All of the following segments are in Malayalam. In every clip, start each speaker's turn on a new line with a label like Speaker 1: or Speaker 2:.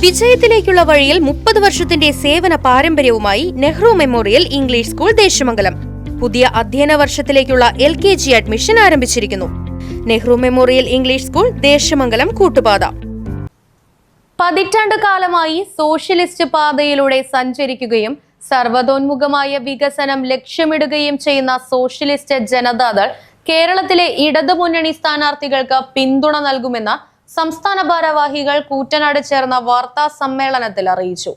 Speaker 1: വിജയത്തിലേക്കുള്ള വഴിയിൽ 30 വർഷത്തിന്റെ സേവന പാരമ്പര്യവുമായി Nehru memorial English school Desamangalam പുതിയ അധ്യയന വർഷത്തിലേക്കുള്ള LKG അഡ്മിഷൻ ആരംഭിച്ചിരിക്കുന്നു. Nehru memorial English school Desamangalam Koottupatha. പതിറ്റാണ്ട് കാലമായി സോഷ്യലിസ്റ്റ് പാതയിലൂടെ സഞ്ചരിക്കുകയും സർവ്വതോന്മുഖമായ വികസനം ലക്ഷ്യമിടുകയും ചെയ്യുന്ന സോഷ്യലിസ്റ്റ് ജനതാദൾ കേരളത്തിലെ ഇടതുമുന്നണി സ്ഥാനാർത്ഥികൾക്ക് പിന്തുണ നൽകുമെന്ന് സംസ്ഥാന ഭാരവാഹികൾ കൂറ്റനാട് ചേർന്ന വാർത്താ സമ്മേളനത്തിൽ അറിയിച്ചു.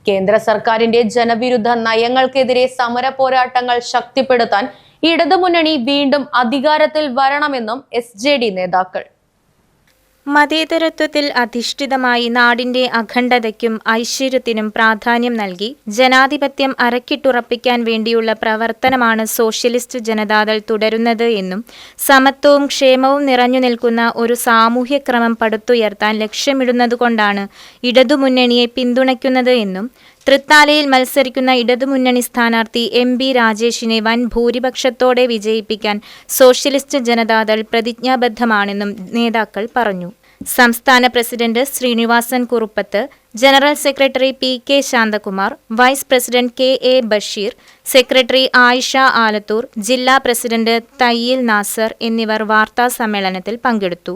Speaker 1: കേന്ദ്ര സർക്കാരിന്റെ ജനവിരുദ്ധ നയങ്ങൾക്കെതിരെ സമര പോരാട്ടങ്ങൾ ശക്തിപ്പെടുത്താൻ ഇടതുമുന്നണി വീണ്ടും അധികാരത്തിൽ വരണമെന്നും SJD നേതാക്കൾ.
Speaker 2: മതേതരത്വത്തിൽ അധിഷ്ഠിതമായി നാടിന്റെ അഖണ്ഡതയ്ക്കും ഐശ്വര്യത്തിനും പ്രാധാന്യം നൽകി ജനാധിപത്യം അരക്കിട്ടുറപ്പിക്കാൻ വേണ്ടിയുള്ള പ്രവർത്തനമാണ് സോഷ്യലിസ്റ്റ് ജനതാദൾ തുടരുന്നത് എന്നും സമത്വവും ക്ഷേമവും നിറഞ്ഞു നിൽക്കുന്ന ഒരു സാമൂഹ്യക്രമം പടുത്തുയർത്താൻ ലക്ഷ്യമിടുന്നതുകൊണ്ടാണ് ഇടതുമുന്നണിയെ പിന്തുണയ്ക്കുന്നത് എന്നും തൃത്താലയിൽ മത്സരിക്കുന്ന ഇടതുമുന്നണി സ്ഥാനാർത്ഥി MP രാജേഷിനെ വൻ ഭൂരിപക്ഷത്തോടെ വിജയിപ്പിക്കാൻ സോഷ്യലിസ്റ്റ് ജനതാദൾ പ്രതിജ്ഞാബദ്ധമാണെന്നും നേതാക്കൾ പറഞ്ഞു. സംസ്ഥാന president Sreenivasan Kuruppath, general secretary PK Santhakumar, vice president KA Basheer, secretary Ayisha Alathur, ജില്ലാ പ്രസിഡന്റ് തയ്യിൽ നാസർ എന്നിവർ വാർത്താ സമ്മേളനത്തിൽ പങ്കെടുത്തു.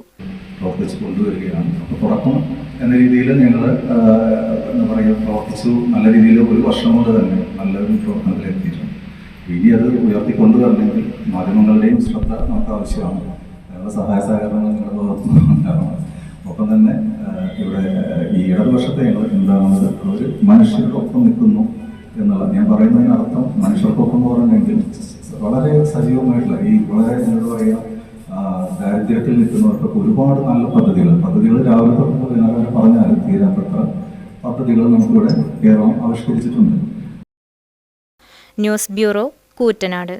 Speaker 3: എന്ന രീതിയിൽ ഞങ്ങൾ എന്താ പറയുക പ്രവർത്തിച്ചു. നല്ല രീതിയിൽ ഒരു വർഷം കൊണ്ട് തന്നെ നല്ലൊരു പ്രവർത്തനത്തിലെത്തിയിട്ടുണ്ട്. ഇനി അത് ഉയർത്തിക്കൊണ്ടുവരണമെങ്കിൽ മാധ്യമങ്ങളുടെയും ശ്രദ്ധ നമുക്ക് ആവശ്യമാണ്. ഞങ്ങളുടെ സഹായ സഹകരണങ്ങൾ നിങ്ങളുടെ ഭാഗത്തുനിന്നുണ്ടാവണം. ഒപ്പം തന്നെ ഇവിടെ ഈ ഇടതുപക്ഷത്തെ ഞങ്ങൾ എന്താണെന്നത് ഒരു മനുഷ്യരുടെ ഒപ്പം നിൽക്കുന്നു എന്നുള്ളത് ഞാൻ പറയുന്നതിനർത്ഥം മനുഷ്യർക്കൊപ്പം പറഞ്ഞെങ്കിൽ വളരെ സജീവമായിട്ടുള്ള ഈ വളരെ എന്താ പറയുക ദാരിദ്ര്യത്തിൽ നിൽക്കുന്നവർക്കൊക്കെ ഒരുപാട് നല്ല പദ്ധതികൾ രാവിലെ തൊട്ട് പറഞ്ഞാലും തീരാത്തത്ര പദ്ധതികൾ നമുക്കിവിടെ കേരളം ആവിഷ്കരിച്ചിട്ടുണ്ട്.
Speaker 2: News bureau, Koottanad.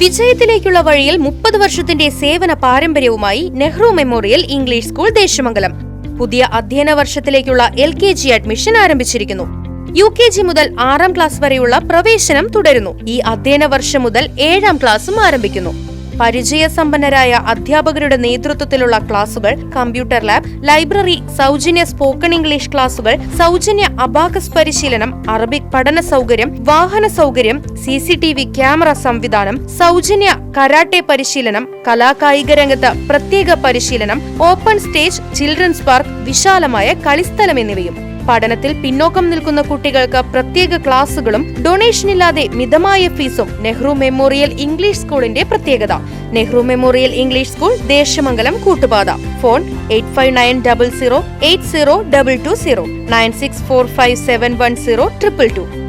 Speaker 1: വിജയത്തിലേക്കുള്ള വഴിയിൽ 30 വർഷത്തിന്റെ സേവന പാരമ്പര്യവുമായി Nehru memorial English school Desamangalam പുതിയ അധ്യയന വർഷത്തിലേക്കുള്ള LKG അഡ്മിഷൻ ആരംഭിച്ചിരിക്കുന്നു. UKG മുതൽ 6ാം ക്ലാസ് വരെയുള്ള പ്രവേശനം തുടരുന്നു. ഈ അധ്യയന വർഷം മുതൽ 7ാം ക്ലാസും ആരംഭിക്കുന്നു. പരിചയസമ്പന്നരായ അധ്യാപകരുടെ നേതൃത്വത്തിലുള്ള ക്ലാസുകൾ, കമ്പ്യൂട്ടർ ലാബ്, ലൈബ്രറി, സൗജന്യ സ്പോക്കൺ ഇംഗ്ലീഷ് ക്ലാസുകൾ, സൗജന്യ അബാക്കസ് പരിശീലനം, അറബിക് പഠന സൗകര്യം, വാഹന സൗകര്യം, CCTV ക്യാമറ സംവിധാനം, സൗജന്യ കരാട്ടെ പരിശീലനം, കലാകായിക രംഗത്ത് പ്രത്യേക പരിശീലനം, ഓപ്പൺ സ്റ്റേജ്, ചിൽഡ്രൻസ് പാർക്ക്, വിശാലമായ കളിസ്ഥലം എന്നിവയും. പഠനത്തിൽ പിന്നോക്കം നിൽക്കുന്ന കുട്ടികൾക്ക് പ്രത്യേക ക്ലാസുകളും ഡൊണേഷനില്ലാതെ മിതമായ ഫീസും നെഹ്റു മെമ്മോറിയൽ ഇംഗ്ലീഷ് സ്കൂളിന്റെ പ്രത്യേകത. Nehru memorial English school Desamangalam Koottupatha. Phone 8590080220 9645710222.